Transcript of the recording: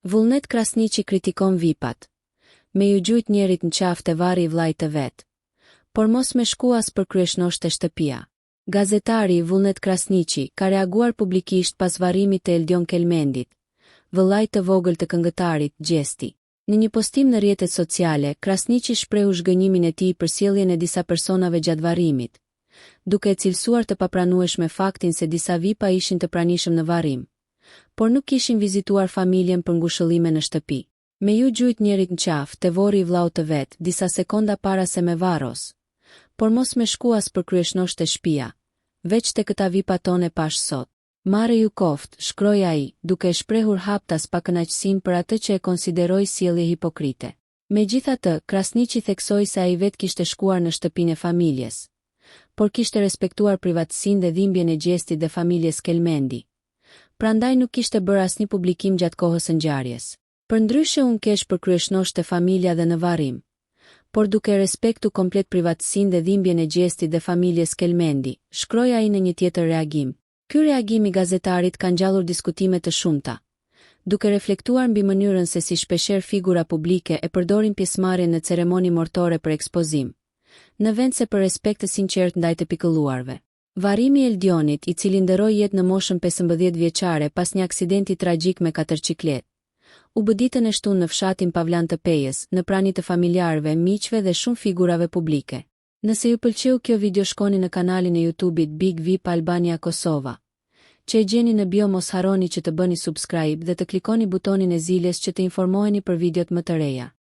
Vullnet Krasniqi kritikon VIP-at. Me ju gjujt njerit në qaftë e vari i vllajt të vet. Por mos me shku as për kryeshnosht e shtëpia. Gazetari Vullnet Krasniqi ka reaguar publikisht pas varrimit të Eldion Kelmendit, vëllait të vogël të këngëtarit Gjesti. Në një postim në rrjetet sociale, Krasniqi shprehu zhgënjimin e tij për sjelljen e disa personave gjatë varrimit, duke e cilësuar të papranueshme faktin se disa VIP-a ishin të pranishëm në varrim, por nuk kishin vizituar familjen për ngushëllime në shtëpi. Me ju gjujt njerit në qafë, te vori i vllaut të vet, disa sekonda para se me varros. Por mos me shku as për kryeshnosht e shtëpia, veç te këta VIP-a tonë pash sot. Mare ju koft, shkroi ai, duke e shprehur haptas pa kënaqësinë për atë që e konsideroi sjellje hipokrite. Megjithatë, Krasniqi theksoi se ai vet kishte shkuar në shtëpinë e familjes, por kishte respektuar privatësinë dhe dhimbjen e Gjestit dhe familjes Kelmendi. Prandaj nuk kishte bërë asnjë publikim gjatë kohës së ngjarjes. Përndryshe unë kesh për kryeshnosht e familja dhe në varrim, por duke respektu komplet privatësinë dhe dhimbjen e Gjestit dhe familjes Kelmendi, shkroi ai në një tjetër reagim. Ky reagim i gazetarit ka ngjallur diskutime të shumta, duke reflektuar mbi mënyrën se si shpeshherë figura publike e përdorin pjesëmarrjen në ceremoni mortore për ekspozim, në vend se për respekt të sinqert ndaj të pikëlluarve. Varrimi i Eldionit, i cili ndëroi jetë në moshën 15 vjeçare pas një aksidenti tragjik me katërciklet, u bë ditën e shtunë në fshatin Pavlan të Pejës, në prani të familjarëve, miqve dhe shumë figurave publike. Nëse ju pëlqeu kjo video, shkoni në kanalin e YouTube-it Big VIP Albania Kosova, që e gjeni në bio. Mos harroni që të bëni subscribe dhe të klikoni butonin e zilës që të informoheni për videot më të reja.